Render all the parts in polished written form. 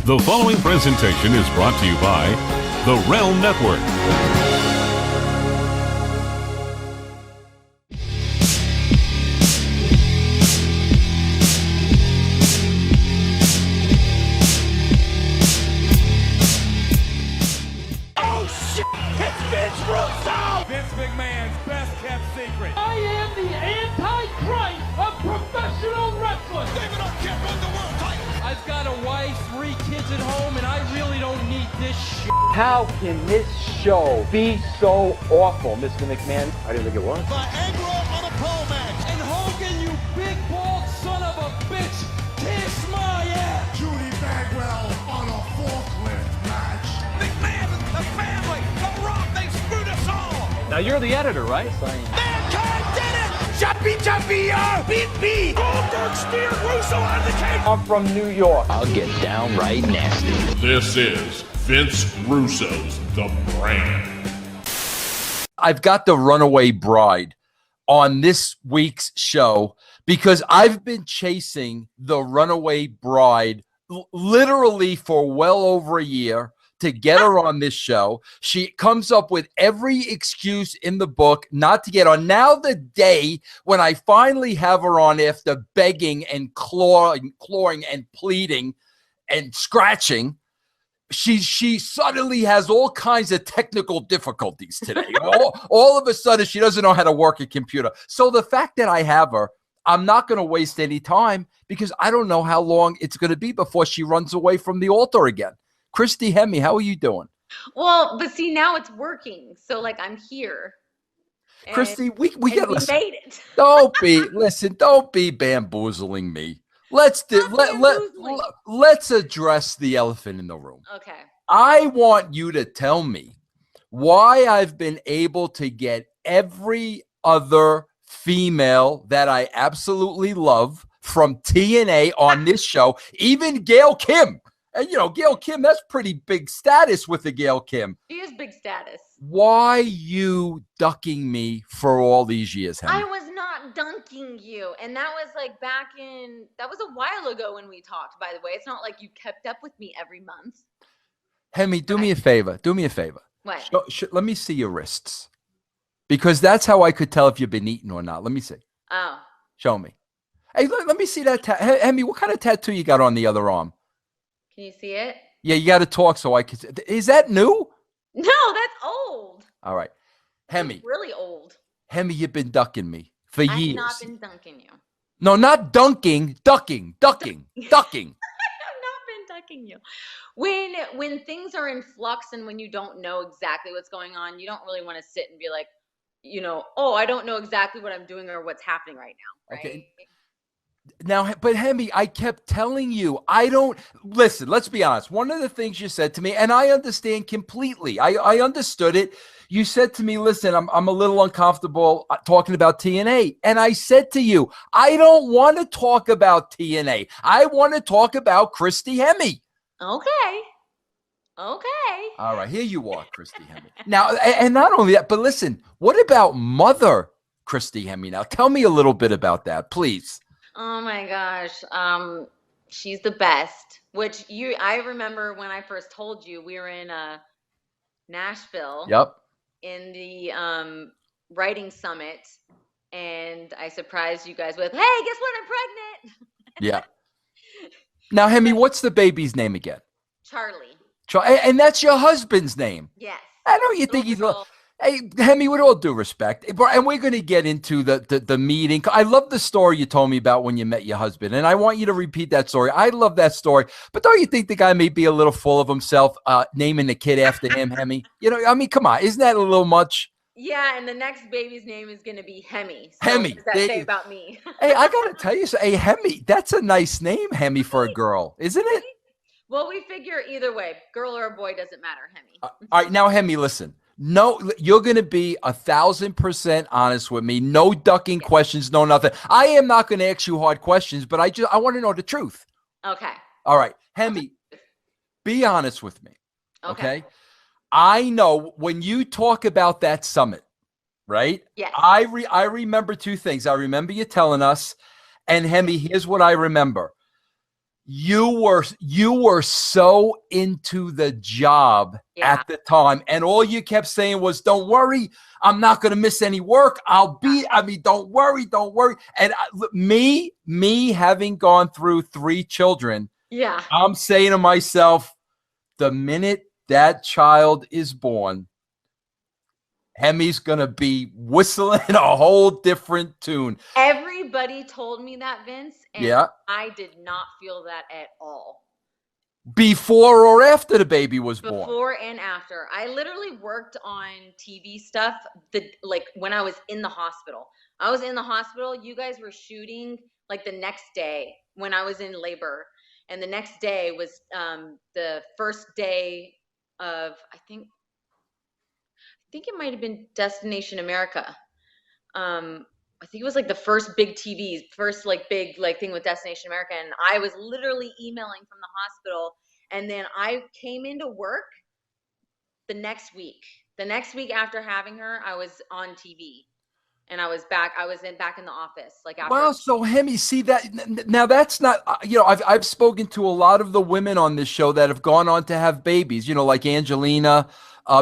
The following presentation is brought to you by the RELM Network. Oh shit! It's Vince Russo! Vince McMahon's best kept secret. I am the Antichrist of professional wrestling. David can't win the world title. I've got a wife, 3 kids at home, and I really don't need this shit. How can this show be so awful, Mr. McMahon? I didn't think it was. Viagra on a pole match. And Hogan, you big bald son of a bitch, kiss my ass. Judy Bagwell on a forklift match. McMahon, the family, the Rock, they screwed us all. Now you're the editor, right? Mankind did it! Jumpy, beat me! Goldberg steered Russo out of the cage. I'm from New York. I'll get downright nasty. This is Vince Russo's The Brand. I've got the runaway bride on this week's show because I've been chasing the runaway bride literally for well over a year to get her on this show. She comes up with every excuse in the book not to get on. Now the day when I finally have her on after begging and clawing and pleading and scratching, she suddenly has all kinds of technical difficulties today. all of a sudden, she doesn't know how to work a computer. So the fact that I have her, I'm not going to waste any time because I don't know how long it's going to be before she runs away from the altar again. Christy Hemme, how are you doing? Well, but see, now it's working. So, like, I'm here. And, Christy, we get listen. Made it. Don't be bamboozling me. Let's address the elephant in the room. Okay. I want you to tell me why I've been able to get every other female that I absolutely love from TNA on this show, even Gail Kim. And, you know, Gail Kim, that's pretty big status with the Gail Kim. She is big status. Why you ducking me for all these years, Hemme? I was not dunking you. And that was like that was a while ago when we talked, by the way. It's not like you kept up with me every month. Hemme, do me a favor. What? Let me see your wrists. Because that's how I could tell if you've been eating or not. Let me see. Oh. Show me. Hey, let me see that. Hemme, what kind of tattoo you got on the other arm? Can you see it? Yeah, you got to talk so I can. Is that new? No, that's old. All right. Hemme. That's really old. Hemme, you've been ducking me for years. I've not been dunking you. No, not dunking. Ducking. I have not been ducking you. When things are in flux and when you don't know exactly what's going on, you don't really want to sit and be like, you know, oh, I don't know exactly what I'm doing or what's happening right now. Right? Okay. Now, but Hemme, I kept telling you, I don't listen. Let's be honest. One of the things you said to me, and I understand completely. I understood it. You said to me, listen, I'm a little uncomfortable talking about TNA. And I said to you, I don't want to talk about TNA. I want to talk about Christy Hemme. Okay. All right, here you are, Christy Hemme. Now, and not only that, but listen, what about Mother Christy Hemme? Now, tell me a little bit about that, please. Oh my gosh. She's the best. I remember when I first told you we were in Nashville. Yep. In the writing summit, and I surprised you guys with, "Hey, guess what? I'm pregnant." Yeah. Now, Hemme, what's the baby's name again? Charlie. And that's your husband's name. Yes. I know you think he's. Hey, Hemme, with all due respect, and we're going to get into the meeting. I love the story you told me about when you met your husband, and I want you to repeat that story. I love that story, but don't you think the guy may be a little full of himself, naming the kid after him, Hemme? You know, I mean, come on, isn't that a little much? Yeah, and the next baby's name is going to be Hemme. So Hemme. what does that say about me? Hey, I got to tell you, hey, Hemme, that's a nice name, Hemme, for a girl, isn't it? Well, we figure either way, girl or a boy, doesn't matter, Hemme. All right, now, Hemme, listen. No, you're going to be 1,000% honest with me. No ducking questions, no nothing. I am not going to ask you hard questions, but I want to know the truth. Okay. All right. Hemme, be honest with me. Okay. I know when you talk about that summit, right? Yes. I remember 2 things. I remember you telling us, and Hemme, here's what I remember. you were so into the job at the time, and all you kept saying was, "Don't worry, I'm not going to miss any work. Don't worry." And me having gone through 3 children, I'm saying to myself, the minute that child is born, Hemme's gonna be whistling a whole different tune. Everybody told me that, Vince, and I did not feel that at all. Before or after the baby was born? Before and after. I literally worked on TV stuff like when I was in the hospital. I was in the hospital. You guys were shooting like the next day when I was in labor. And the next day was the first day of, I think it might have been Destination America. I think it was like the first big TV, first like big like thing with Destination America. And I was literally emailing from the hospital. And then I came into work the next week. The next week after having her, I was on TV. And I was back. I was back in the office. Like after. Wow. So Hemme, see that now? That's not. I've spoken to a lot of the women on this show that have gone on to have babies. Like Angelina,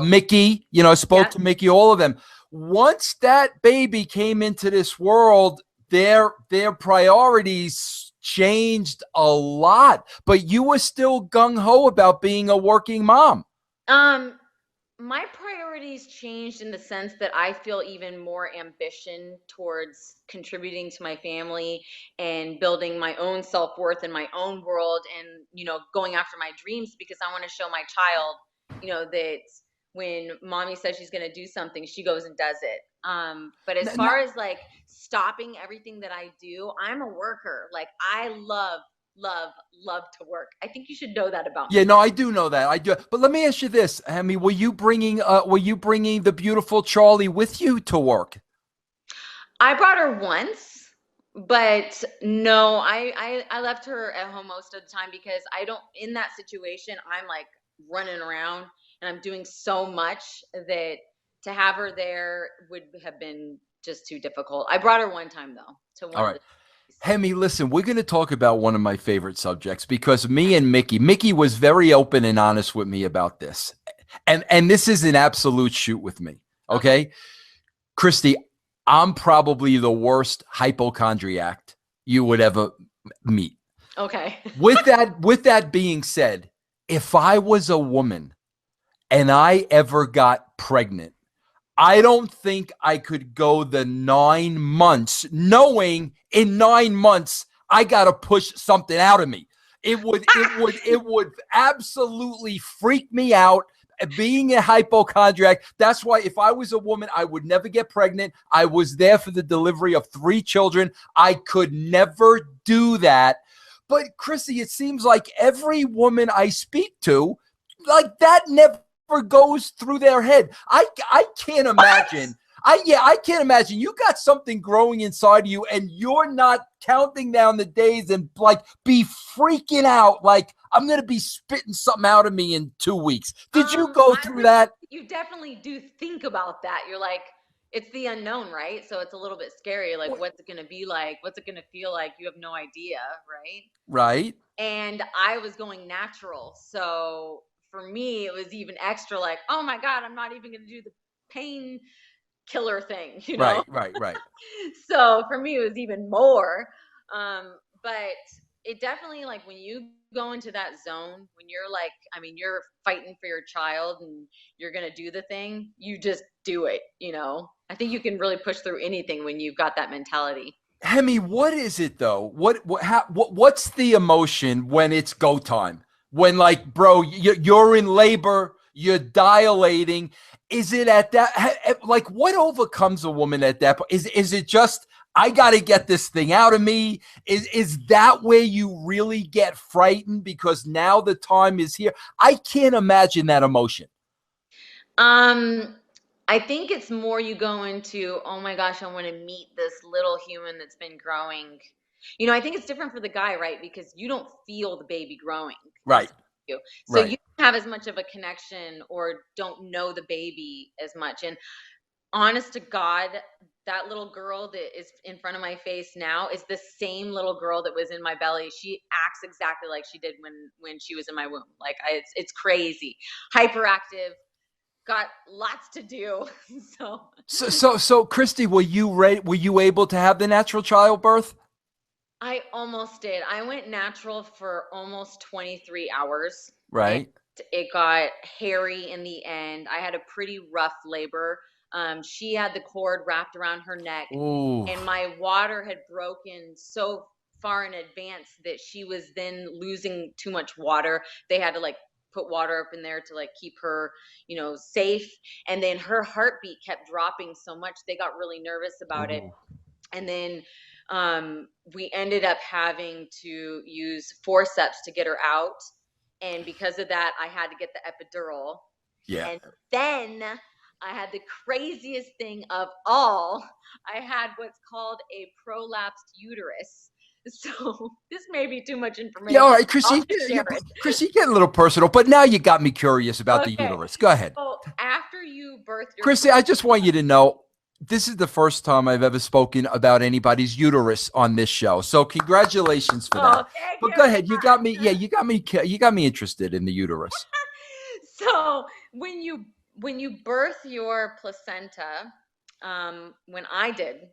Mickey. I spoke to Mickey. All of them. Once that baby came into this world, their priorities changed a lot. But you were still gung ho about being a working mom. My priorities changed in the sense that I feel even more ambition towards contributing to my family and building my own self-worth in my own world and, going after my dreams, because I want to show my child, that when mommy says she's going to do something, she goes and does it. But as far as like stopping everything that I do, I'm a worker. Like I love to work. I think you should know that about me. Yeah, no, I do know that. I do. But let me ask you this, Hemme, were you bringing the beautiful Charlie with you to work? I brought her once, but no, I left her at home most of the time because in that situation, I'm like running around and I'm doing so much that to have her there would have been just too difficult. I brought her one time though to one. All right. Hemme, listen, we're going to talk about one of my favorite subjects because me and Mickey was very open and honest with me about this. And this is an absolute shoot with me. Okay. Christy, I'm probably the worst hypochondriac you would ever meet. Okay. With that being said, if I was a woman and I ever got pregnant, I don't think I could go the 9 months knowing in 9 months I got to push something out of me. It would absolutely freak me out being a hypochondriac. That's why if I was a woman, I would never get pregnant. I was there for the delivery of 3 children. I could never do that. But Chrissy, it seems like every woman I speak to, like that never goes through their head. I can't imagine. I can't imagine you got something growing inside of you and you're not counting down the days and like be freaking out like I'm going to be spitting something out of me in 2 weeks. Did you go through that? You definitely do think about that. You're like, it's the unknown, right? So it's a little bit scary. Like, what's it going to be like? What's it going to feel like? You have no idea, right? Right. And I was going natural. So for me, it was even extra like, oh my God, I'm not even going to do the pain killer thing, Right. So for me, it was even more. But it definitely, like, when you go into that zone, when you're like, I mean, you're fighting for your child and you're going to do the thing, you just do it, I think you can really push through anything when you've got that mentality. Hemme, what is it though? What's the emotion when it's go time? When like, bro, you're in labor, you're dilating. Is it at that, like what overcomes a woman at that point? Is it just, I got to get this thing out of me? Is that where you really get frightened because now the time is here? I can't imagine that emotion. I think it's more you go into, oh my gosh, I want to meet this little human that's been growing. I think it's different for the guy, right? Because you don't feel the baby growing. Right. So right. You don't have as much of a connection or don't know the baby as much. And honest to God, that little girl that is in front of my face now is the same little girl that was in my belly. She acts exactly like she did when she was in my womb. Like it's crazy, hyperactive, got lots to do. So Christy, were you able to have the natural childbirth? I almost did. I went natural for almost 23 hours. Right. It got hairy in the end. I had a pretty rough labor. She had the cord wrapped around her neck. Ooh. And my water had broken so far in advance that she was then losing too much water. They had to like put water up in there to like keep her, safe. And then her heartbeat kept dropping so much. They got really nervous about it. And then we ended up having to use forceps to get her out. And because of that, I had to get the epidural. Yeah. And then I had the craziest thing of all. I had what's called a prolapsed uterus. So this may be too much information. Yeah, all right, Chrissy, Chrissy, get a little personal, but now you got me curious about the uterus. Go ahead. So after you birth your Chrissy, I just want you to know, this is the first time I've ever spoken about anybody's uterus on this show. So congratulations for that. But go ahead. You got me. Yeah, you got me interested in the uterus. So when you birth your placenta, when I did,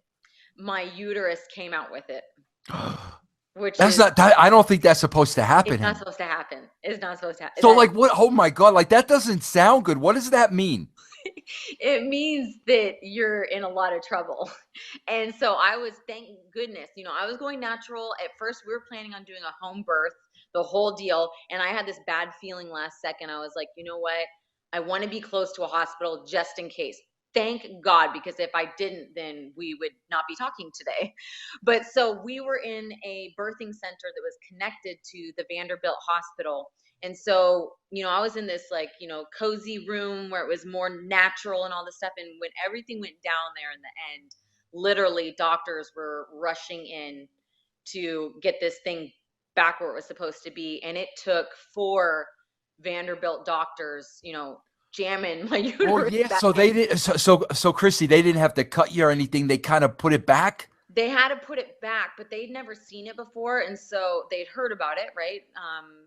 my uterus came out with it. I don't think that's supposed to happen. It's not supposed to happen. It's not supposed to happen. So like what? Oh my God. Like that doesn't sound good. What does that mean? It means that you're in a lot of trouble. And so I was, thank goodness, I was going natural. At first we were planning on doing a home birth, the whole deal. And I had this bad feeling last second. I was like, you know what? I want to be close to a hospital just in case. Thank God, because if I didn't, then we would not be talking today. But so we were in a birthing center that was connected to the Vanderbilt Hospital. And so, I was in this cozy room where it was more natural and all this stuff. And when everything went down there in the end, literally doctors were rushing in to get this thing back where it was supposed to be. And it took 4 Vanderbilt doctors, jamming my uterus. Oh yeah. So they didn't. So Christy, they didn't have to cut you or anything. They kind of put it back. They had to put it back, but they'd never seen it before. And so they'd heard about it, right,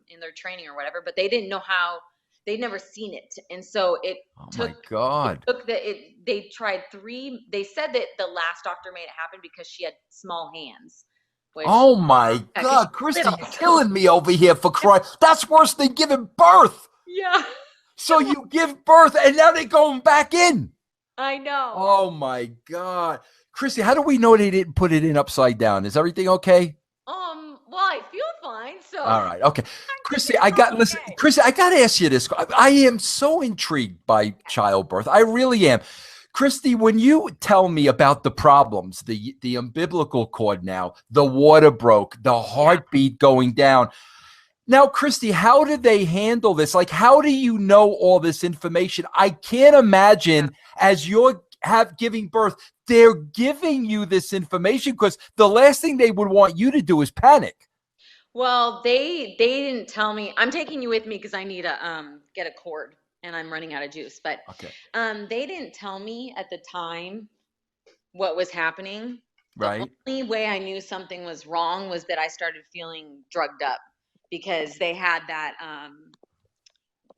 in their training or whatever, but they didn't know how, they'd never seen it. And so it took, my God. They tried 3, they said that the last doctor made it happen because she had small hands. Oh my God, Christy, you're killing me over here for crying. That's worse than giving birth. Yeah. So you give birth and now they're going back in. I know. Oh my God. Christy, how do we know they didn't put it in upside down? Is everything okay? Well, I feel fine. So all right, okay. Christy, Christy, I gotta ask you this. I am so intrigued by childbirth. I really am. Christy, when you tell me about the problems, the umbilical cord now, the water broke, the heartbeat going down. Now, Christy, how did they handle this? Like, how do you know all this information? I can't imagine as you're giving birth, they're giving you this information because the last thing they would want you to do is panic. Well, they didn't tell me. I'm taking you with me because I need to get a cord and I'm running out of juice. But they didn't tell me at the time what was happening. Right. The only way I knew something was wrong was that I started feeling drugged up because they had that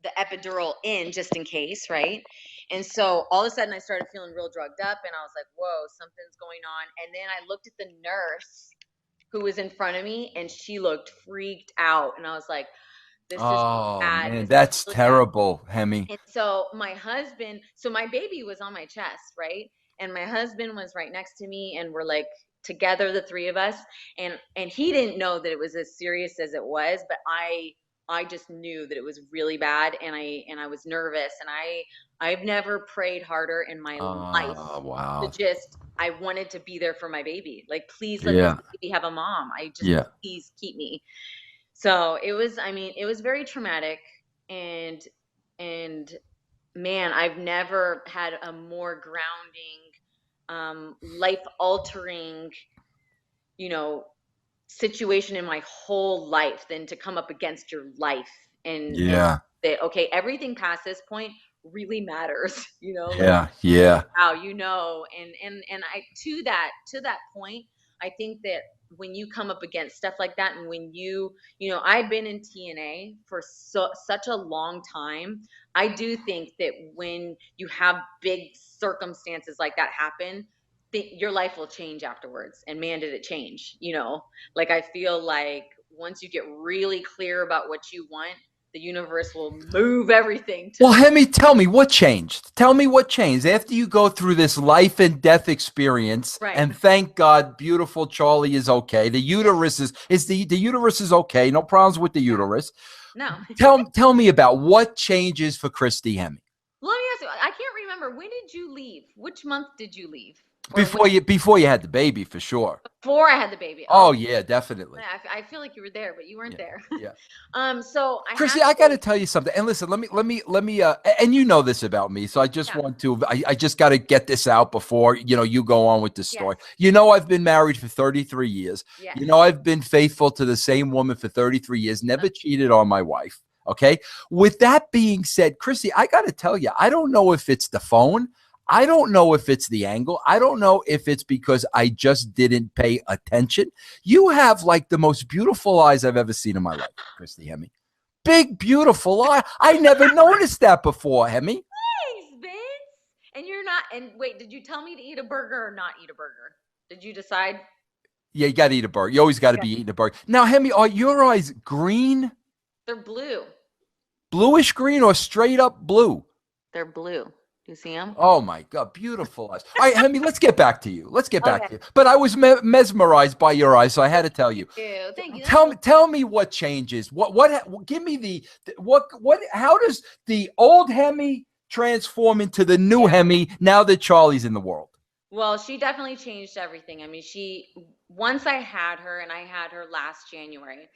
the epidural in just in case, right? And so all of a sudden I started feeling real drugged up and I was like, whoa, something's going on. And then I looked at the nurse who was in front of me and she looked freaked out. And I was like, this is bad. Man, that's terrible, Hemme. And so my baby was on my chest, right? And my husband was right next to me and we're like together, the 3 of us. And he didn't know that it was as serious as it was, but I just knew that it was really bad and I was nervous and I've never prayed harder in my life. Wow. I wanted to be there for my baby. Like, please let my baby have a mom. Please keep me. So it was very traumatic and man, I've never had a more grounding, life altering, situation in my whole life than to come up against your life and that, okay, everything past this point really matters, like, Yeah. wow, and I to that point, I think that when you come up against stuff like that, and when I've been in TNA for such a long time, I do think that when you have big circumstances like that happen, your life will change afterwards. And man, did it change, like, I feel like once you get really clear about what you want, the universe will move everything to. Well, Hemme, tell me what changed. Tell me what changed after you go through this life and death experience. Right. And thank God, beautiful Charlie is okay. The uterus the uterus is okay. No problems with the uterus. No. Tell me about what changes for Christy Hemme. Let me ask you. I can't remember. When did you leave? Which month did you leave? Before you had the baby, for sure. Before I had the baby. Oh yeah, definitely. I feel like you were there, but you weren't there. Yeah. So Christy, I got to tell you something. And listen, let me. And you know this about me, so I just want to. I just got to get this out before you go on with the story. Yes. I've been married for 33 years. Yes. I've been faithful to the same woman for 33 years. Never cheated on my wife. Okay. With that being said, Christy, I got to tell you, I don't know if it's the phone. I don't know if it's the angle. I don't know if it's because I just didn't pay attention. You have like the most beautiful eyes I've ever seen in my life, Christy Hemme. Big, beautiful eye. I never noticed that before, Hemme. Thanks, Vince. And you're not. And wait, did you tell me to eat a burger or not eat a burger? Did you decide? Yeah, you got to eat a burger. You always got to be eating a burger. Now, Hemme, are your eyes green? They're blue. Bluish green or straight up blue? They're blue. Do you see them? Oh my God, beautiful eyes. All right, Hemme, let's get back to you. To you. But I was mesmerized by your eyes, so I had to tell you. Thank you. Tell me what changes. Give me the how does the old Hemme transform into the new Hemme now that Charlie's in the world? Well, she definitely changed everything. I mean, once I had her, and I had her last January,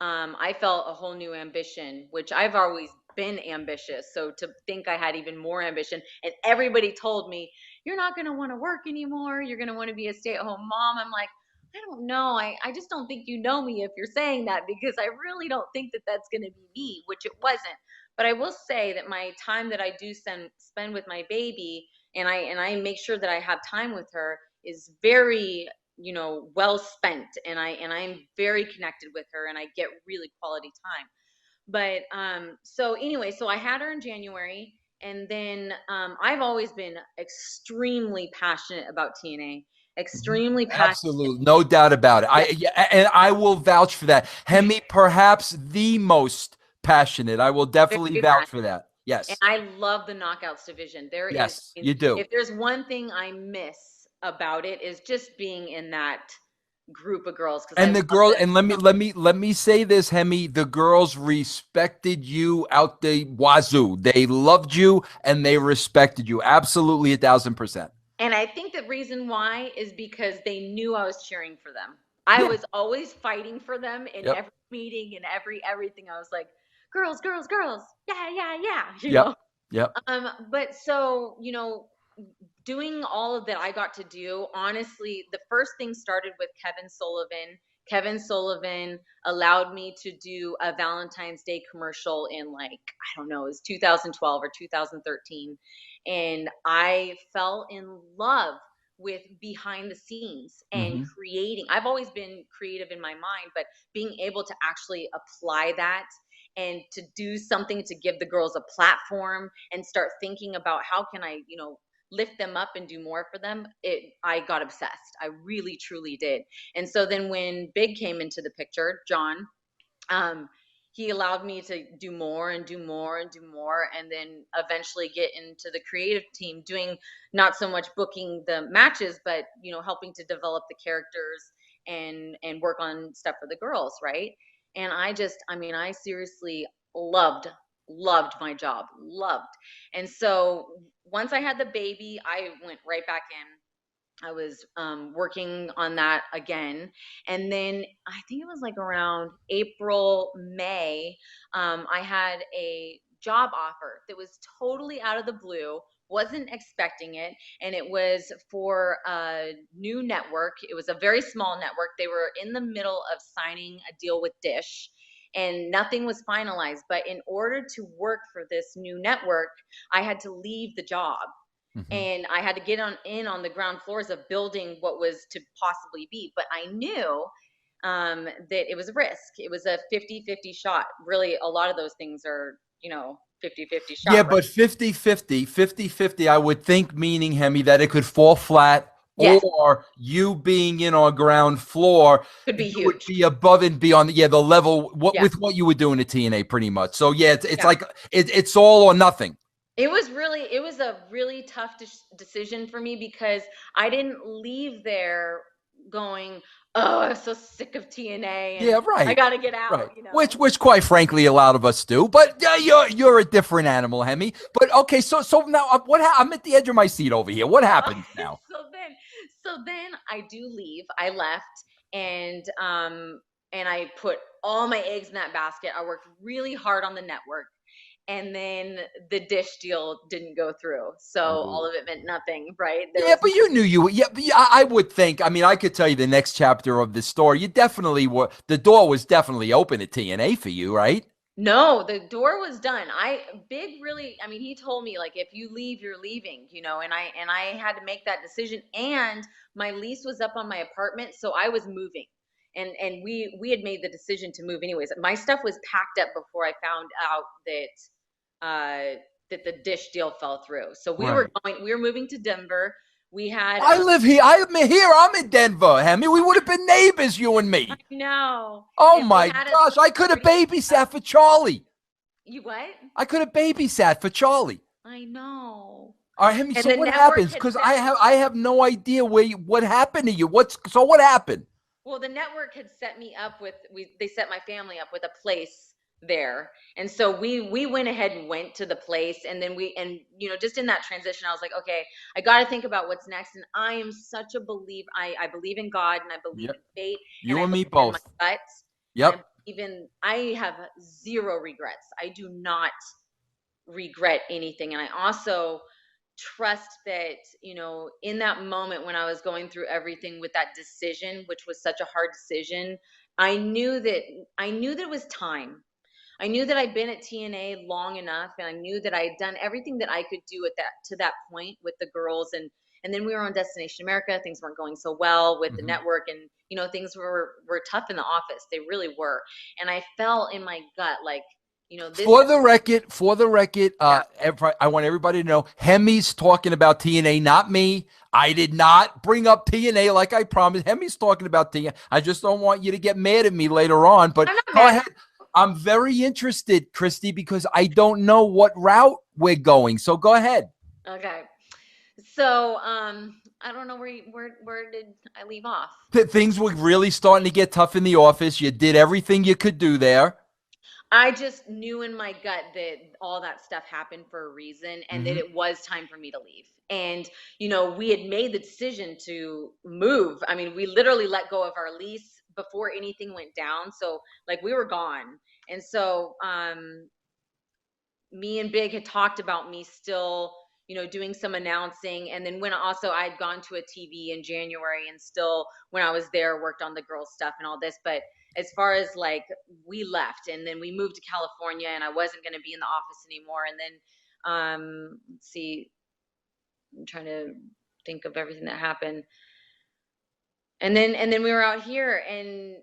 I felt a whole new ambition, which I've always been ambitious. So to think I had even more ambition, and everybody told me, you're not going to want to work anymore. You're going to want to be a stay-at-home mom. I'm like, I don't know. I just don't think you know me if you're saying that, because I really don't think that that's going to be me, which it wasn't. But I will say that my time that I do spend with my baby, and I make sure that I have time with her, is very well spent, and I'm very connected with her, and I get really quality time. But so anyway, so I had her in January, and then I've always been extremely passionate about TNA. Extremely passionate. Absolutely, no doubt about it. And I will vouch for that. Hemme, perhaps the most passionate. I will definitely vouch for that. Yes. And I love the knockouts division. Yes, you do. If there's one thing I miss about it, is just being in that group of girls. And the girl, and let me say this, Hemme, the girls respected you out the wazoo. They loved you and they respected you. Absolutely 1,000%. And I think the reason why is because they knew I was cheering for them. I was always fighting for them in every meeting and everything. I was like, girls, girls, girls. Yeah. You know? Yep. But so, doing all of that I got to do, honestly, the first thing started with Kevin Sullivan. Kevin Sullivan allowed me to do a Valentine's Day commercial in it was 2012 or 2013. And I fell in love with behind the scenes and creating. I've always been creative in my mind, but being able to actually apply that and to do something to give the girls a platform and start thinking about how can I, lift them up and do more for them, I got obsessed. I really, truly did. And so then when Big came into the picture, John, he allowed me to do more and do more and do more, and then eventually get into the creative team, doing not so much booking the matches, but helping to develop the characters and work on stuff for the girls, right? And I seriously loved my job, And so once I had the baby, I went right back in. I was working on that again. And then I think it was around April, May, I had a job offer that was totally out of the blue, wasn't expecting it. And it was for a new network. It was a very small network. They were in the middle of signing a deal with Dish. and nothing was finalized. But in order to work for this new network, I had to leave the job. And I had to get in on the ground floors of building what was to possibly be. But I knew that it was a risk. It was a 50-50 shot. Really, a lot of those things are, 50-50 shot. Yeah, but 50-50, I would think, meaning, Hemme, that it could fall flat. Yes. Or you being in on ground floor Could be you would huge. be above and beyond the level with what you were doing at TNA pretty much. So yeah, it's like it's all or nothing. It was a really tough decision for me because I didn't leave there going, oh, I'm so sick of TNA. And I got to get out. Right. Which quite frankly, a lot of us do. But you're a different animal, Hemme. But okay, so now I'm at the edge of my seat over here. What happens now? So then I do leave. I left and I put all my eggs in that basket. I worked really hard on the network. And then the Dish deal didn't go through. So all of it meant nothing, right? But you knew you were. Yeah, I would think. I mean, I could tell you the next chapter of the story. You definitely were. The door was definitely open at TNA for you, right? No, the door was done. He told me, like, if you leave, you're leaving, and I had to make that decision. And my lease was up on my apartment, so I was moving. And we had made the decision to move anyways. My stuff was packed up before I found out that the Dish deal fell through. So we were moving to Denver. I live here. I'm in Denver, Hemme. We would have been neighbors, you and me. I know. Oh my gosh. I could have babysat for Charlie. You what? I could have babysat for Charlie. I know. All right, Hemme, so what happens? Because I have no idea what happened to you. What happened? Well, the network had set me up they set my family up with a place there. And so we went ahead and went to the place. And then just in that transition, I was like, okay, I got to think about what's next. And I am such a believer. I believe in God and I believe in fate. You and me both. Yep. I have zero regrets. I do not regret anything. And I also trust that, in that moment when I was going through everything with that decision, which was such a hard decision, I knew that it was time. I knew that I'd been at TNA long enough, and I knew that I had done everything that I could do to that point with the girls. And then we were on Destination America. Things weren't going so well with the network, and things were tough in the office. They really were. And I felt in my gut like, for the record, I want everybody to know Hemme's talking about TNA, not me. I did not bring up TNA like I promised. Hemme's talking about TNA. I just don't want you to get mad at me later on. But go ahead. I'm very interested, Christy, because I don't know what route we're going. So go ahead. Okay. So I don't know where did I leave off? Things were really starting to get tough in the office. You did everything you could do there. I just knew in my gut that all that stuff happened for a reason and that it was time for me to leave. And, we had made the decision to move. I mean, we literally let go of our lease before anything went down. So like we were gone. And so me and Big had talked about me still, doing some announcing. And then when also I'd gone to a TV in January and still when I was there worked on the girls stuff and all this. But as far as like we left and then we moved to California and I wasn't going to be in the office anymore. And then let's see, I'm trying to think of everything that happened. And then we were out here and,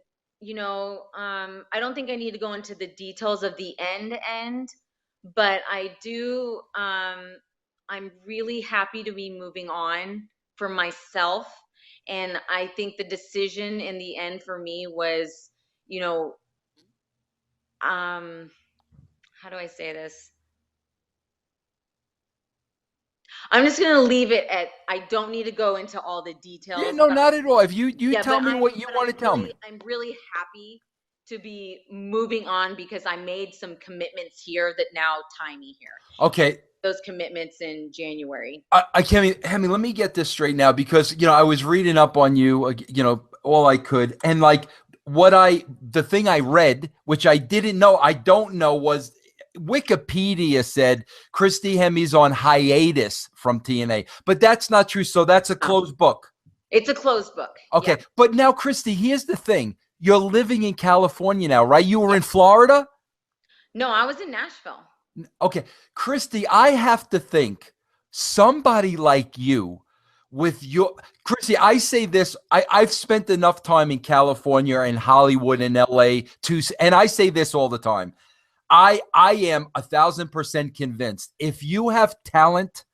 I don't think I need to go into the details of the end, but I do, I'm really happy to be moving on for myself. And I think the decision in the end for me was, how do I say this? I'm just going to leave it at, I don't need to go into all the details. Yeah, no, not at all. If you tell me what you want to tell me. I'm really happy to be moving on because I made some commitments here that now tie me here. Okay. Those commitments in January. Hemme, let me get this straight now because, I was reading up on you, all I could. And like the thing I read, which I don't know was Wikipedia said Christy Hemme's on hiatus from TNA, but that's not true. So that's a closed book. It's a closed book. Okay. Yeah. But now, Christy, here's the thing. you're living in California now, right? You were in Florida? No, I was in Nashville. Okay. Christy, I have to think somebody like you with your Christy, I say this, I've spent enough time in California and Hollywood and LA and I say this all the time. I am 1,000% convinced if you have talent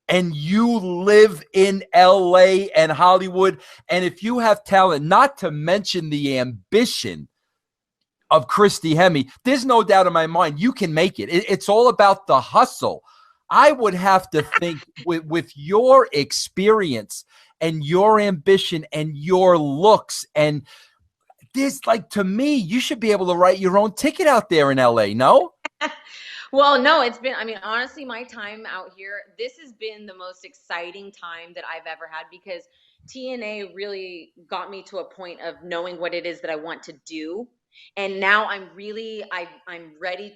and you live in LA and Hollywood, and if you have talent, not to mention the ambition of Christy Hemme, there's no doubt in my mind you can make it. It's all about the hustle. I would have to think with your experience and your ambition and your looks and this, like, to me, you should be able to write your own ticket out there in LA, no? Well, no, it's been, I mean, honestly, my time out here, this has been the most exciting time that I've ever had because TNA really got me to a point of knowing what it is that I want to do. And now I'm ready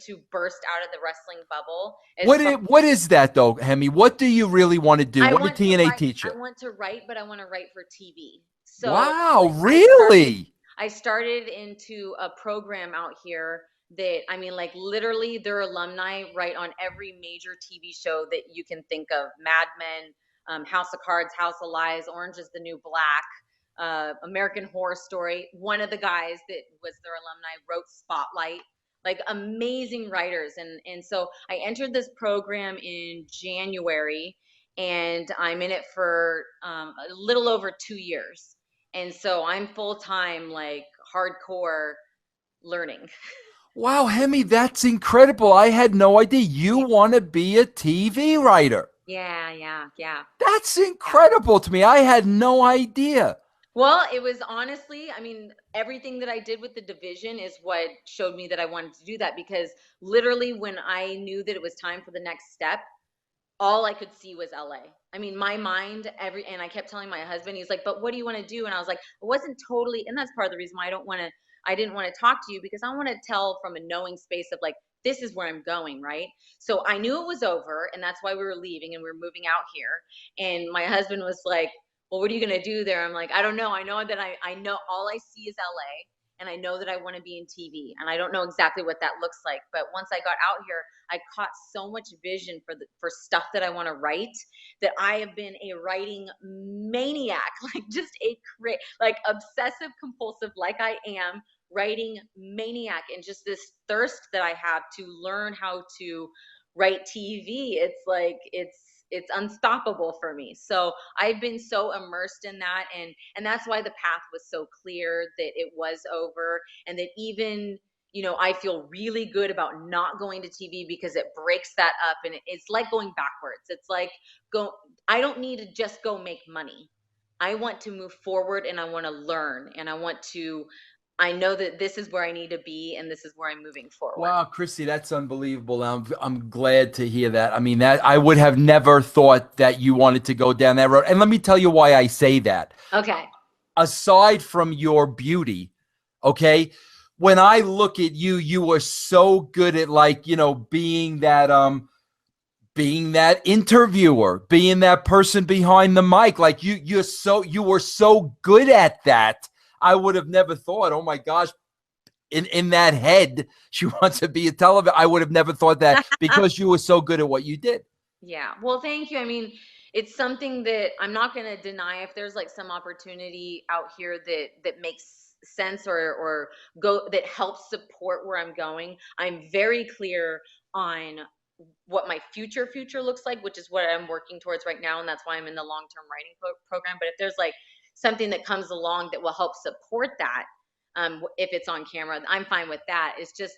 to burst out of the wrestling bubble. What is that though, Hemme? What do you really want to do? What did TNA teach you? I want to write, but I want to write for TV. So wow, really? I started into a program out here that, I mean, like literally their alumni write on every major TV show that you can think of. Mad Men, House of Cards, House of Lies, Orange is the New Black, American Horror Story. One of the guys that was their alumni wrote Spotlight, like amazing writers. And so I entered this program in January and I'm in it for a little over 2 years. And so I'm full-time, like hardcore learning. Wow, Hemme, that's incredible. I had no idea. You want to be a TV writer. Yeah. That's incredible to me. I had no idea. Well, it was honestly, I mean, everything that I did with the division is what showed me that I wanted to do that because literally when I knew that it was time for the next step, all I could see was LA. I mean, my mind, and I kept telling my husband, he's like, but what do you want to do? And I was like, it wasn't totally, and that's part of the reason why I didn't want to talk to you because I want to tell from a knowing space of like, this is where I'm going, right? So I knew it was over and that's why we were leaving and we were moving out here. And my husband was like, well, what are you going to do there? I'm like, I don't know. I know that I know all I see is LA. And I know that I want to be in TV and I don't know exactly what that looks like. But once I got out here, I caught so much vision for stuff that I want to write that I have been a writing maniac, like just like obsessive compulsive, like I am, writing maniac, and just this thirst that I have to learn how to write TV. It's like, it's unstoppable for me. So I've been so immersed in that. And that's why the path was so clear that it was over. And that even, I feel really good about not going to TV because it breaks that up. And it's like going backwards. It's like, I don't need to just go make money. I want to move forward and I want to learn and I know that this is where I need to be and this is where I'm moving forward. Wow, Christy, that's unbelievable. I'm glad to hear that. I mean, that I would have never thought that you wanted to go down that road. And let me tell you why I say that. Okay. Aside from your beauty, okay, when I look at you, you are so good at being that interviewer, being that person behind the mic. Like you were so good at that. I would have never thought, oh my gosh, in that head, she wants to be a television. I would have never thought that because you were so good at what you did. Yeah. Well, thank you. I mean, it's something that I'm not going to deny. If there's like some opportunity out here that makes sense or that helps support where I'm going, I'm very clear on what my future looks like, which is what I'm working towards right now. And that's why I'm in the long-term writing program. But if there's like something that comes along that will help support that, if it's on camera, I'm fine with that. It's just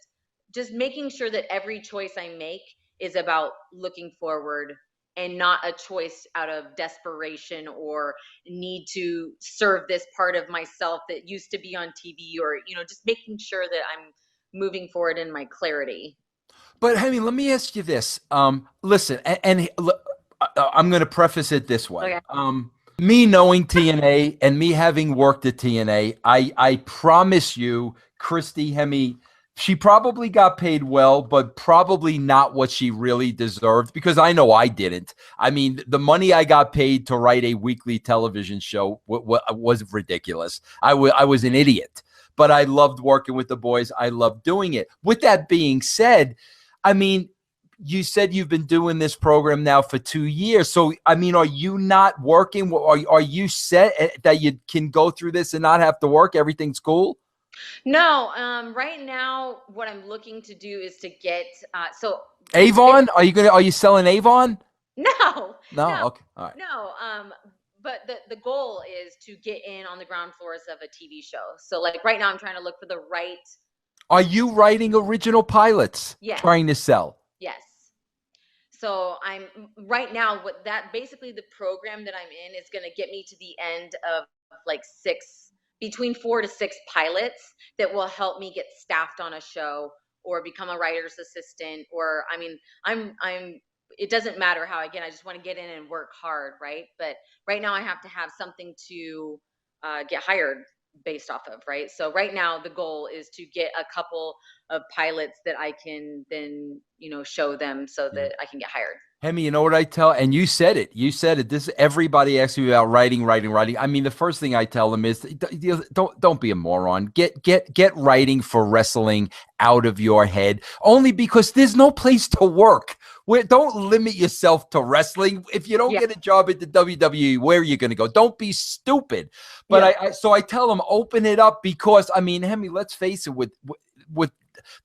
making sure that every choice I make is about looking forward and not a choice out of desperation or need to serve this part of myself that used to be on TV or, just making sure that I'm moving forward in my clarity. But Hemme, let me ask you this. Listen, and I'm going to preface it this way. Okay. Me knowing TNA and me having worked at TNA, I promise you, Christy Hemme, she probably got paid well, but probably not what she really deserved because I know I didn't. I mean, the money I got paid to write a weekly television show was ridiculous. I was an idiot. but I loved working with the boys. I loved doing it. With that being said, I mean, you said you've been doing this program now for 2 years. So, I mean, are you not working? Are you set that you can go through this and not have to work? Everything's cool? No, right now, what I'm looking to do is to get, Avon? Are you selling Avon? No. Okay. All right. No, but the goal is to get in on the ground floors of a TV show. So like right now I'm trying to look for the right. Are you writing original pilots? Yes. Trying to sell? Yes. So I'm right now basically the program that I'm in is going to get me to the end of like between 4 to 6 pilots that will help me get staffed on a show or become a writer's assistant, or I mean, it doesn't matter how I just want to get in and work hard, right? But right now I have to have something to get hired based off of, right? So right now the goal is to get a couple of pilots that I can then, show them so that I can get hired. Hemme, you know what I tell? And you said it. This, everybody asks me about writing. I mean, the first thing I tell them is don't be a moron. Get writing for wrestling out of your head, only because there's no place to work. Don't limit yourself to wrestling. If you don't get a job at the WWE, where are you going to go? Don't be stupid. But so I tell them, open it up, because I mean, Hemme, let's face it, with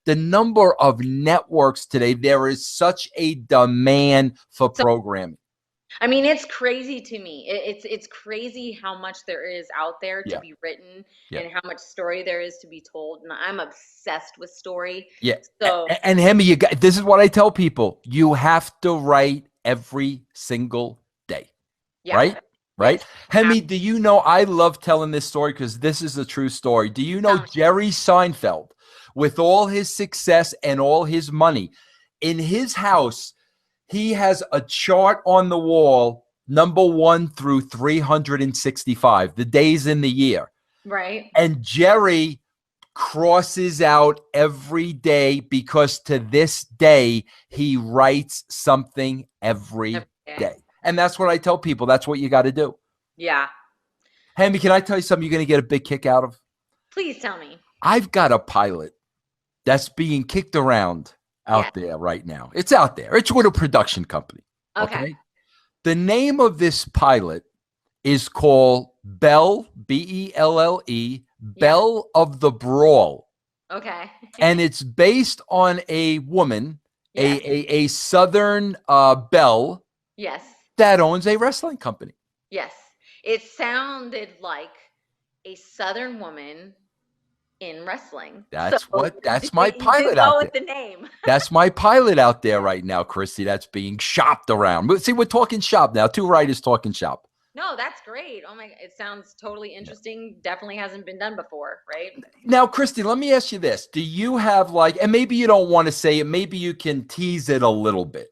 the number of networks today, there is such a demand for programming. I mean, it's crazy to me. It's crazy how much there is out there to be written and how much story there is to be told. And I'm obsessed with story. Yeah. So and Hemme, this is what I tell people. You have to write every single day. Yeah. Right? Hemme, do you know, I love telling this story because this is a true story. Do you know Jerry Seinfeld, with all his success and all his money, in his house, he has a chart on the wall, number 1 through 365, the days in the year. Right. And Jerry crosses out every day because to this day, he writes something every day. And that's what I tell people. That's what you got to do. Yeah. Hemme, can I tell you something you're going to get a big kick out of? Please tell me. I've got a pilot that's being kicked around out there right now. It's out there. It's with a production company. Okay. The name of this pilot is called Belle, Belle, Belle of the Brawl. Okay. And it's based on a woman, a Southern belle. Yes. That owns a wrestling company. Yes. It sounded like a Southern woman in wrestling. That's my pilot out there. With the name. That's my pilot out there right now, Christy. That's being shopped around. See, we're talking shop now. 2 writers talking shop. No, that's great. Oh my, it sounds totally interesting. Definitely hasn't been done before, right? Now, Christy, let me ask you this. Do you have and maybe you don't want to say it, maybe you can tease it a little bit.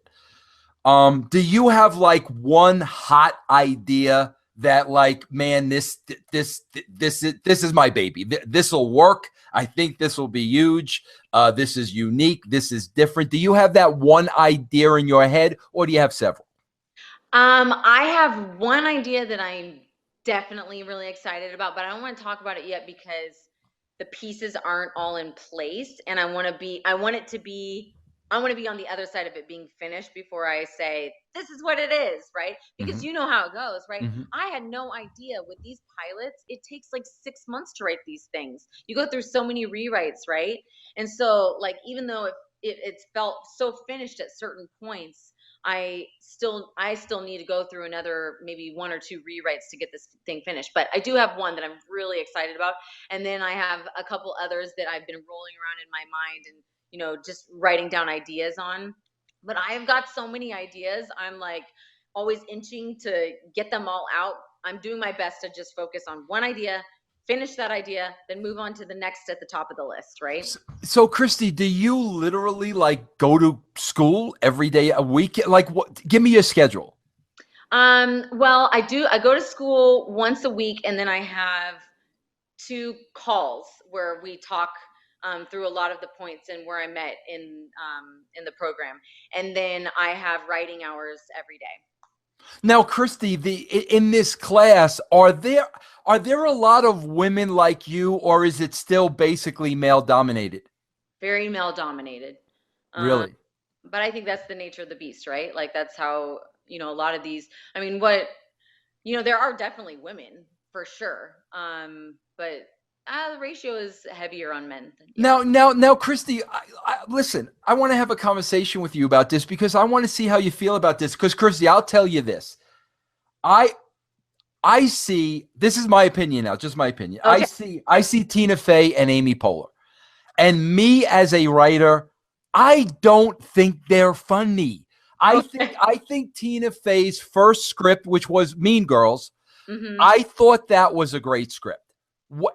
Do you have one hot idea that man, this is my baby. This will work. I think this will be huge. This is unique. This is different. Do you have that one idea in your head, or do you have several? I have one idea that I'm definitely really excited about, but I don't want to talk about it yet because the pieces aren't all in place, and I want to be on the other side of it being finished before I say, this is what it is, right? Because you know how it goes, right? I had no idea with these pilots, it takes 6 months to write these things. You go through so many rewrites, right? And so even though it's felt so finished at certain points, I still need to go through another maybe 1 or 2 rewrites to get this thing finished. But I do have one that I'm really excited about. And then I have a couple others that I've been rolling around in my mind and just writing down ideas on. But I have got so many ideas. I'm always inching to get them all out. I'm doing my best to just focus on one idea, finish that idea, then move on to the next at the top of the list, right? So Christy, do you literally go to school every day a week? What? Give me your schedule. Well, I do. I go to school once a week, and then I have 2 calls where we talk through a lot of the points and where I met in the program. And then I have writing hours every day. Now, Christy, in this class, are there a lot of women like you, or is it still basically male dominated? Very male dominated. Really? But I think that's the nature of the beast, right? Like that's how, a lot of these, I mean, there are definitely women for sure. But the ratio is heavier on men. Now, Christy, listen, I want to have a conversation with you about this because I want to see how you feel about this. Because, Christy, I'll tell you this. I see, this is my opinion now, just my opinion. Okay. I see Tina Fey and Amy Poehler. And me as a writer, I don't think they're funny. I think Tina Fey's first script, which was Mean Girls, I thought that was a great script.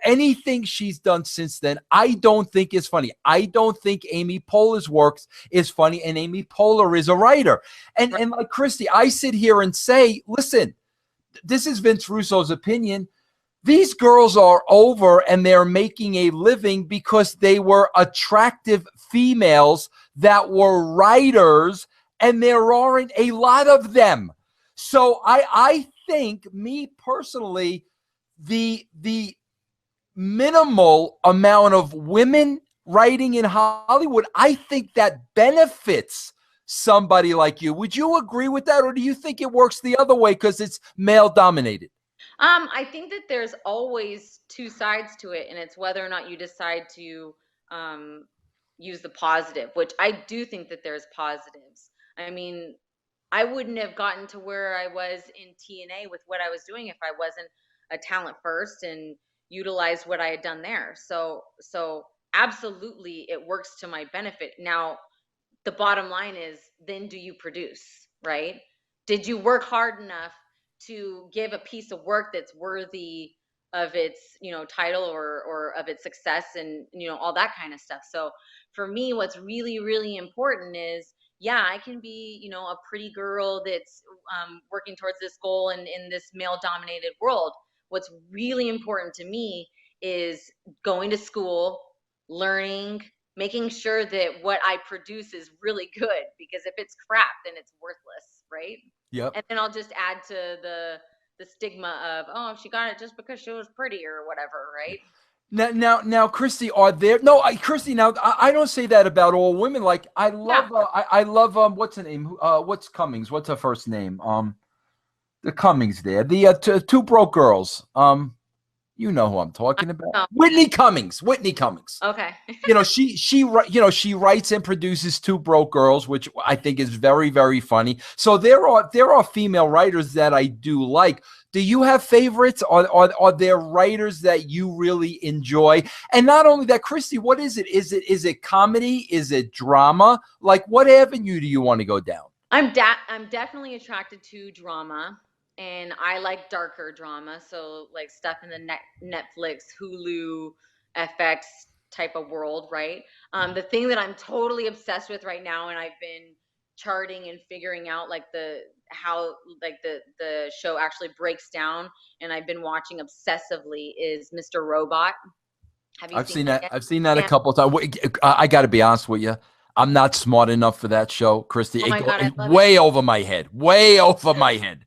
Anything she's done since then, I don't think is funny. I don't think Amy Poehler's works is funny, and Amy Poehler is a writer. And like Christy, I sit here and say, listen, this is Vince Russo's opinion. These girls are over and they're making a living because they were attractive females that were writers, and there aren't a lot of them. So I think, me personally, the minimal amount of women writing in Hollywood, I think that benefits somebody like you. Would you agree with that, or do you think it works the other way because it's male dominated? I think that there's always two sides to it, and it's whether or not you decide to use the positive, which I do think that there's positives. I mean, I wouldn't have gotten to where I was in TNA with what I was doing if I wasn't a talent first and utilized what I had done there. So absolutely it works to my benefit. Now, the bottom line is, then do you produce, right? Did you work hard enough to give a piece of work that's worthy of its, title or of its success and, all that kind of stuff. So for me, what's really, really important is, yeah, I can be, a pretty girl that's working towards this goal in this male dominated world. What's really important to me is going to school, learning, making sure that what I produce is really good, because if it's crap, then it's worthless, right? Yep. And then I'll just add to the stigma of, oh, she got it just because she was pretty or whatever, right? Now, Christy, Christy, now I don't say that about all women. Like I love, what's her name? What's Cummings? What's her first name? The Cummings there, the two broke girls. You know who I'm talking about. Whitney Cummings. Okay. She writes and produces Two Broke Girls, which I think is very, very funny. So there are female writers that I do like. Do you have favorites? Are there writers that you really enjoy? And not only that, Christy, what is it? Is it comedy? Is it drama? Like, what avenue do you want to go down? I'm definitely attracted to drama. And I like darker drama, so like stuff in the Netflix, Hulu, FX type of world, right? The thing that I'm totally obsessed with right now, and I've been charting and figuring out like how the show actually breaks down, and I've been watching obsessively, is Mr. Robot. Have you seen that? I've seen that a couple of times. I got to be honest with you. I'm not smart enough for that show, Christy. Oh my God, way over my head. Way over my head.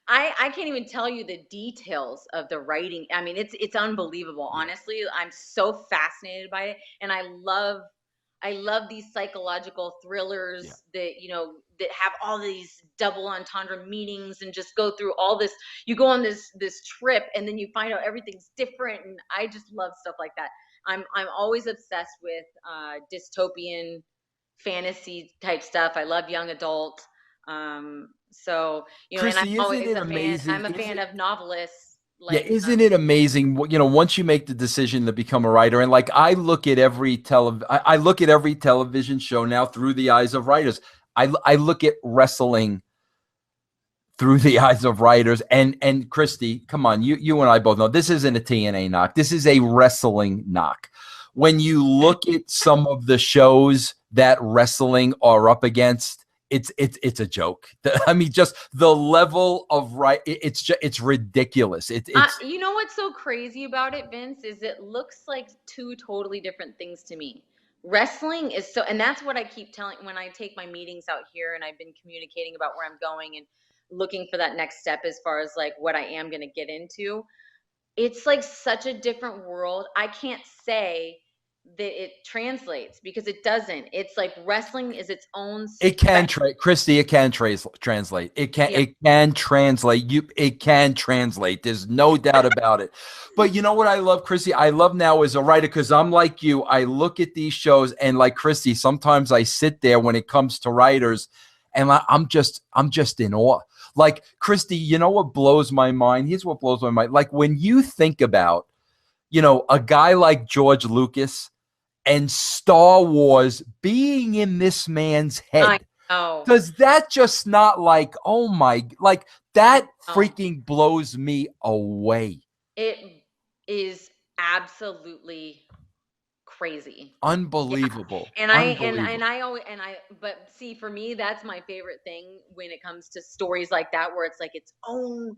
I can't even tell you the details of the writing. I mean, it's unbelievable. Honestly, I'm so fascinated by it, and I love these psychological thrillers that that have all these double entendre meanings and just go through all this. You go on this trip, and then you find out everything's different, and I just love stuff like that. I'm always obsessed with dystopian fantasy type stuff. I love young adult. So, Christy, and I'm a fan of novelists. Like, isn't it amazing? Once you make the decision to become a writer, and like I look at every television show now through the eyes of writers. I look at wrestling through the eyes of writers. And Christy, come on, you and I both know this isn't a TNA knock. This is a wrestling knock. When you look at some of the shows that wrestling are up against, it's a joke. I mean, just the level of it's ridiculous. It's you know what's so crazy about it, Vince, is it looks like two totally different things to me. Wrestling is and that's what I keep telling when I take my meetings out here, and I've been communicating about where I'm going, and looking for that next step as far as like what I am going to get into. It's like such a different world. I can't say that it translates because it doesn't. It's like wrestling is its own. It can Christy. It can translate. It can. Yeah. It can translate. It can translate. There's no doubt about it. But you know what I love, Christy? I love now as a writer because I'm like you. I look at these shows and like Christy. Sometimes I sit there when it comes to writers, and I'm just in awe. Like Christy, you know what blows my mind? Here's what blows my mind. Like when you think about, a guy like George Lucas and Star Wars being in this man's head. I know. Does that just not like, oh my, like that freaking blows me away. It is absolutely crazy. Unbelievable. Yeah. But see, for me, that's my favorite thing when it comes to stories like that, where it's like its own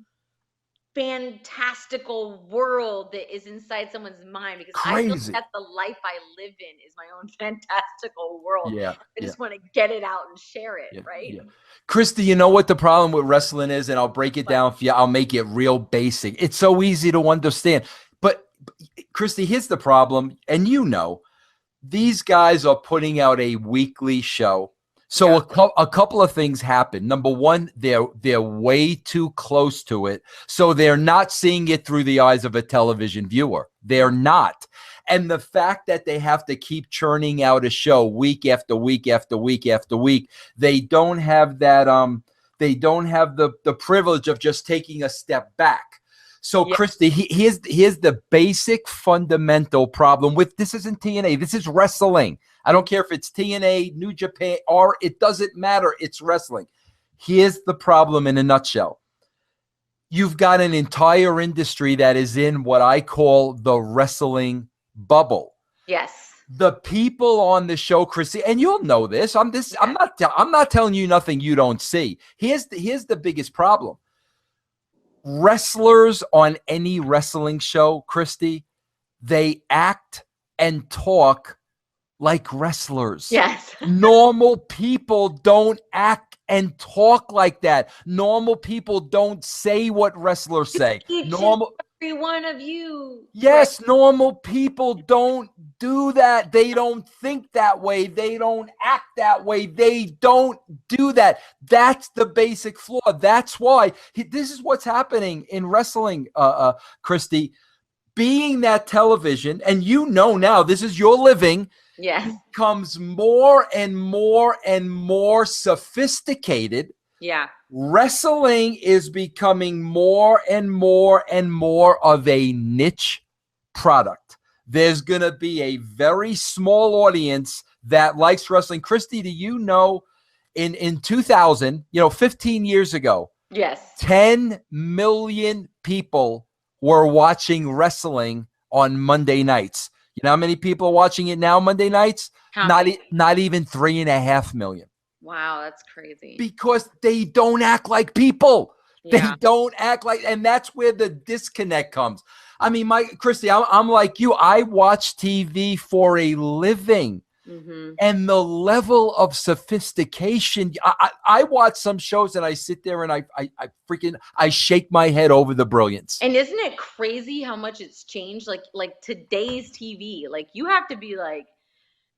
fantastical world that is inside someone's mind, because I feel Crazy. that's the life I live in, is my own fantastical world. Yeah. I just want to get it out and share it, right? Yeah. Christy, you know what the problem with wrestling is? And I'll break it down for you. I'll make it real basic. It's so easy to understand. But Christy, here's the problem. And these guys are putting out a weekly show. So a couple of things happen. Number one, they're way too close to it. So they're not seeing it through the eyes of a television viewer. They're not. And the fact that they have to keep churning out a show week after week after week after week, they don't have that they don't have the privilege of just taking a step back. So Christy, here's the basic fundamental problem with this. Isn't TNA. This is wrestling. I don't care if it's TNA, New Japan, or it doesn't matter. It's wrestling. Here's the problem in a nutshell. You've got an entire industry that is in what I call the wrestling bubble. Yes. The people on the show, Chrissy, and you'll know this. I'm not telling you nothing you don't see. Here's the biggest problem. Wrestlers on any wrestling show, Christy, they act and talk like wrestlers. Yes. Normal people don't act and talk like that. Normal people don't say what wrestlers say. Every one of you. Yes, normal people don't do that. They don't think that way. They don't act that way. They don't do that. That's the basic flaw. That's why this is what's happening in wrestling, Christy. Being that television, and now this is your living. Yes. Becomes more and more and more sophisticated. Yeah. Wrestling is becoming more and more and more of a niche product. There's going to be a very small audience that likes wrestling. Christy, do you know in 2000, 15 years ago, yes, 10 million people were watching wrestling on Monday nights. You know how many people are watching it now Monday nights? Not even 3.5 million. Wow, that's crazy. Because they don't act like people. Yeah. They don't act like, and that's where the disconnect comes. I mean, Christy, I'm like you. I watch TV for a living. Mm-hmm. And the level of sophistication, I watch some shows and I sit there and I shake my head over the brilliance. And isn't it crazy how much it's changed? Like today's TV, like you have to be like,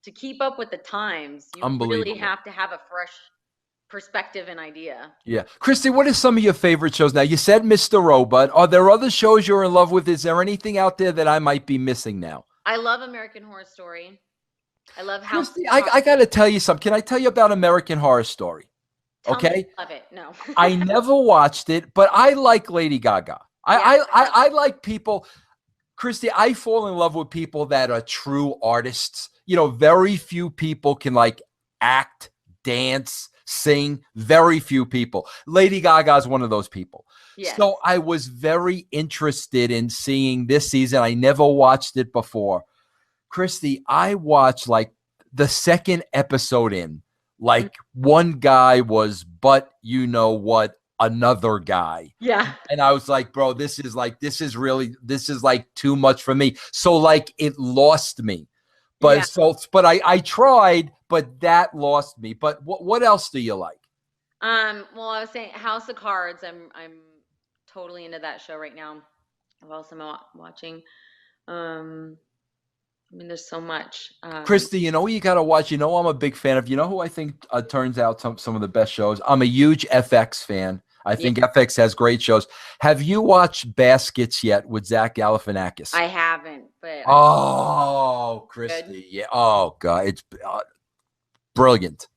to keep up with the times, you really have to have a fresh perspective and idea. Yeah. Christy, what are some of your favorite shows? Now, you said Mr. Robot. Are there other shows you're in love with? Is there anything out there that I might be missing now? I love American Horror Story. I love how. Christy, I got to tell you something. Can I tell you about American Horror Story? Okay. Love it. No. I never watched it, but I like Lady Gaga. I like people. Christy, I fall in love with people that are true artists. Very few people can like act, dance, sing. Very few people. Lady Gaga is one of those people. Yes. So I was very interested in seeing this season. I never watched it before. Christy, I watched like the second episode in, like one guy was, but another guy. Yeah. And I was like, bro, this is like too much for me. So like it lost me. But I tried, but that lost me. But what else do you like? Well, I was saying House of Cards. I'm totally into that show right now. What else am I watching? I mean, there's so much. Christy, you know what you got to watch? You know I'm a big fan of. You know who I think turns out some of the best shows? I'm a huge FX fan. I think FX has great shows. Have you watched Baskets yet with Zach Galifianakis? I haven't, but oh, Christy, good. yeah. Oh God, it's brilliant.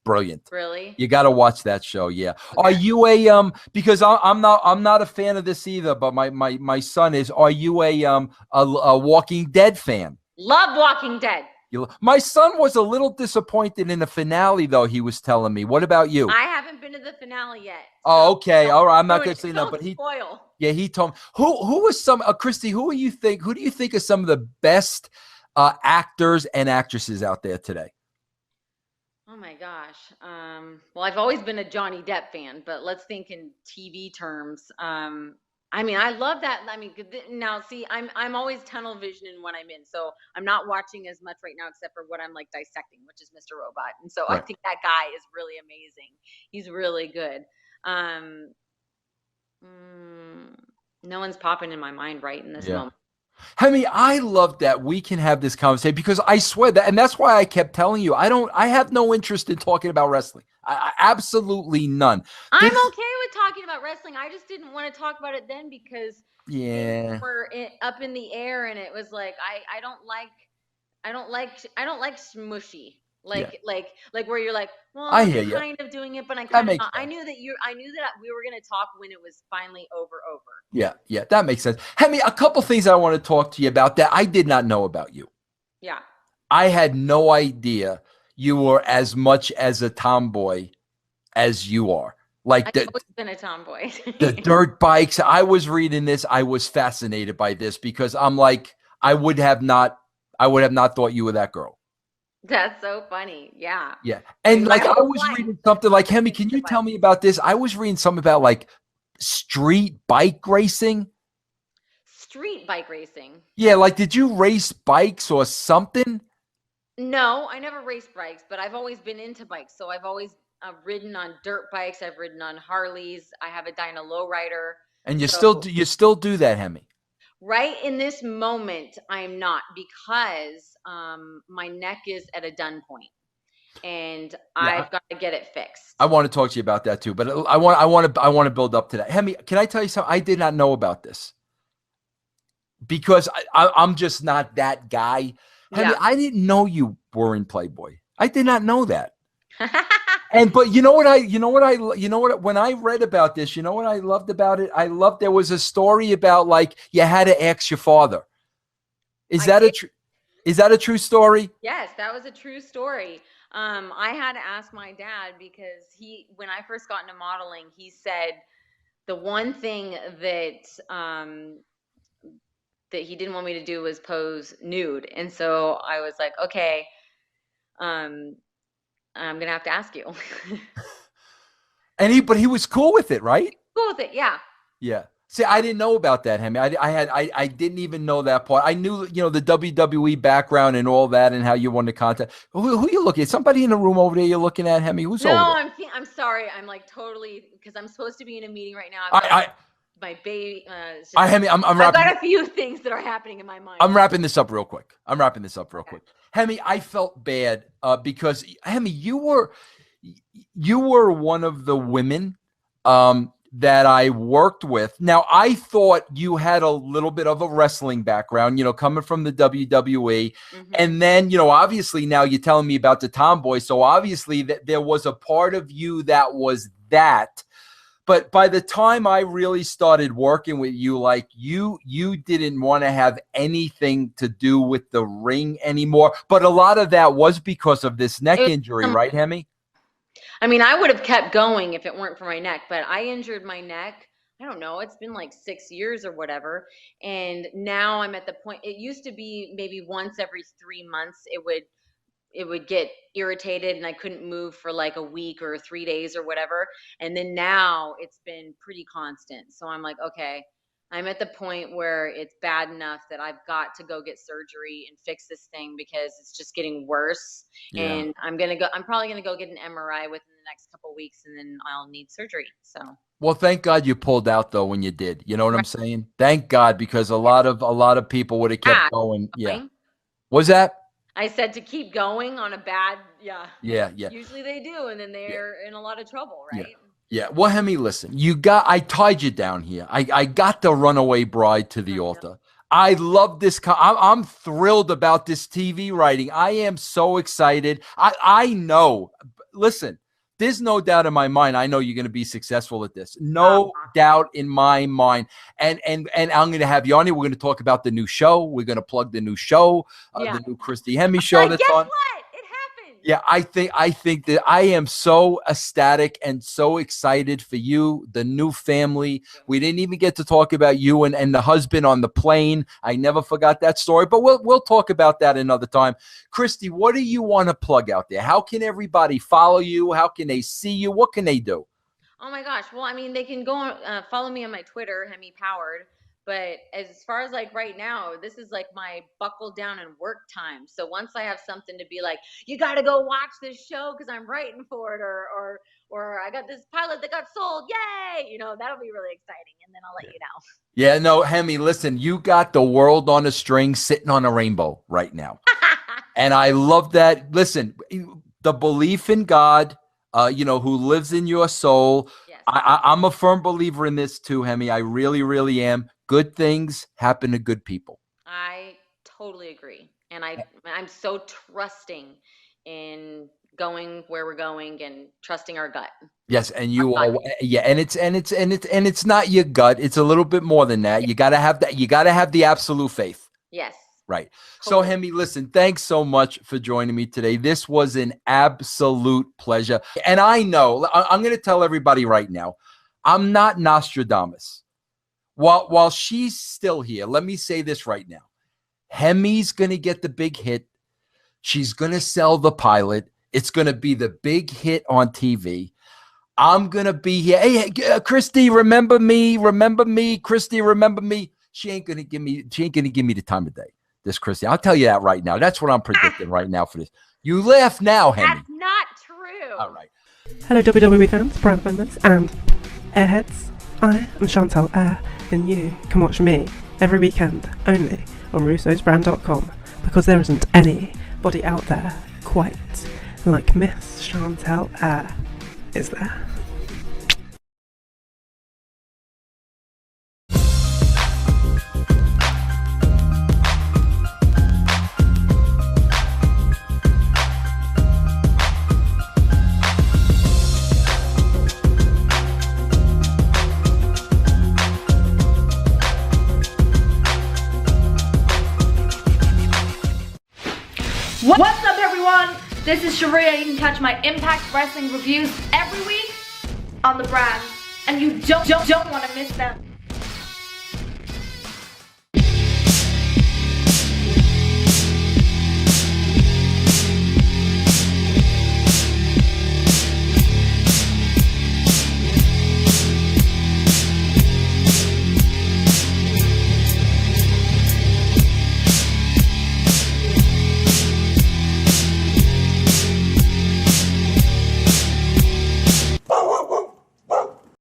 Really? You got to watch that show. Yeah. Okay. Are you a Because I'm not a fan of this either. But my son is. Are you a Walking Dead fan? Love Walking Dead. My son was a little disappointed in the finale, though. He was telling me. What about you? I haven't been to the finale yet. Oh, okay. All right. I'm not going to say no, but spoil. Yeah, he told me. Who was some Christy? Who do you think are some of the best actors and actresses out there today? Oh my gosh. Well, I've always been a Johnny Depp fan, but let's think in TV terms. I mean, I love that. I mean, now see, I'm always tunnel vision when I'm in, so I'm not watching as much right now, except for what I'm like dissecting, which is Mr. Robot. And so right. I think that guy is really amazing. He's really good. No one's popping in my mind right in this moment. I mean, I love that we can have this conversation because I swear that, and that's why I kept telling you, I have no interest in talking about wrestling. I absolutely none. I'm okay with talking about wrestling. I just didn't want to talk about it then because we're up in the air, and it was like I don't like smushy. Like where you're like, well, I'm kind of doing it, but I kind of not. I knew that we were going to talk when it was finally over. Yeah, that makes sense. Hemme, a couple things I want to talk to you about that I did not know about you. Yeah. I had no idea you were as much as a tomboy as you are. Like I've always been a tomboy. The dirt bikes. I was reading this. I was fascinated by this because I'm like, I would have not thought you were that girl. That's so funny. Yeah. Yeah. And like I was reading something like, Hemme, can you tell me about this? I was reading something about like street bike racing. Street bike racing? Yeah. Like, did you race bikes or something? No, I never raced bikes, but I've always been into bikes. So I've always ridden on dirt bikes. I've ridden on Harleys. I have a Dyna lowrider. And you still do that, Hemme? Right in this moment, I'm not because my neck is at a done point, and I've got to get it fixed. I want to talk to you about that too, but I want to build up to that. Hemme, can I tell you something? I did not know about this because I'm just not that guy. Hemme, I didn't know you were in Playboy. I did not know that. But when I read about this, you know what I loved about it? I loved there was a story about like you had to ask your father. Is that a true story? Yes, that was a true story. I had to ask my dad because when I first got into modeling, he said the one thing that he didn't want me to do was pose nude. And so I was like, okay, I'm going to have to ask you. But he was cool with it, right? Cool with it. Yeah. Yeah. See, I didn't know about that, Hemme. I didn't even know that part. I knew, the WWE background and all that and how you won the contest. Who you looking at? Somebody in the room over there you're looking at, Hemme? Who's over there? No, I'm sorry. I'm like totally, because I'm supposed to be in a meeting right now. My baby. Hemme, I've got a few things that are happening in my mind. I'm wrapping this up real quick. Hemme, I felt bad because Hemme, you were one of the women that I worked with. Now, I thought you had a little bit of a wrestling background, coming from the WWE. Mm-hmm. And then, obviously now you're telling me about the tomboy. So obviously that there was a part of you that was that. But by the time I really started working with you, like you didn't want to have anything to do with the ring anymore. But a lot of that was because of this neck injury, right, Hemme? I mean, I would have kept going if it weren't for my neck, but I injured my neck. I don't know. It's been like 6 years or whatever. And now I'm at the point, it used to be maybe once every 3 months, it would get irritated and I couldn't move for like a week or 3 days or whatever. And then now it's been pretty constant. So I'm like, okay, I'm at the point where it's bad enough that I've got to go get surgery and fix this thing because it's just getting worse. Yeah. And I'm probably gonna go get an MRI within the next couple of weeks, and then I'll need surgery. So. Well, thank God you pulled out though when you did. You know what I'm saying? Thank God, because a lot of people would have kept going. Yeah. Was that? I said to keep going on a bad, yeah. Yeah. Usually they do, and then they're in a lot of trouble, right? Yeah. Well, Hemme, listen, I tied you down here. I got the runaway bride to the altar. I love this. I'm thrilled about this TV writing. I am so excited. I know. Listen, there's no doubt in my mind. I know you're going to be successful at this. No doubt in my mind. And I'm going to have you on here. We're going to talk about the new show. We're going to plug the new show, the new Christy Hemme show that's on. Guess what? It happened. Yeah, I think that I am so ecstatic and so excited for you, the new family. We didn't even get to talk about you and the husband on the plane. I never forgot that story, but we'll talk about that another time. Christy, what do you want to plug out there? How can everybody follow you? How can they see you? What can they do? Oh my gosh. Well, I mean, they can go follow me on my Twitter, Hemme Powered. But as far as like right now, this is like my buckle down and work time. So once I have something to be like, you got to go watch this show because I'm writing for it, or I got this pilot that got sold, yay! You know, that'll be really exciting, and then I'll let you know. Yeah, no, Hemme, listen, you got the world on a string sitting on a rainbow right now. And I love that. Listen, the belief in God, who lives in your soul. Yes. I'm a firm believer in this too, Hemme. I really, really am. Good things happen to good people. I totally agree. And I'm so trusting in going where we're going and trusting our gut. Yes, and you are, and it's not your gut. It's a little bit more than that. You gotta have that. You gotta have the absolute faith. Yes. Right. Totally. So, Hemme, listen, thanks so much for joining me today. This was an absolute pleasure. And I know, I'm going to tell everybody right now, I'm not Nostradamus. While she's still here, let me say this right now. Hemme's going to get the big hit. She's going to sell the pilot. It's going to be the big hit on TV. I'm going to be here. Hey, Christy, remember me? Remember me? Christy, remember me? She ain't going to give me the time of day. This Christy, I'll tell you that right now. That's what I'm predicting right now for this. You laugh now, Hemme. That's not true. All right. Hello, WWE fans, brand members, and airheads. I am Chantal Air, and you can watch me every weekend only on russosbrand.com because there isn't anybody out there quite like Miss Chantal Air, is there? What's up, everyone? This is Sharia. You can catch my Impact Wrestling reviews every week on the brand, and you don't want to miss them.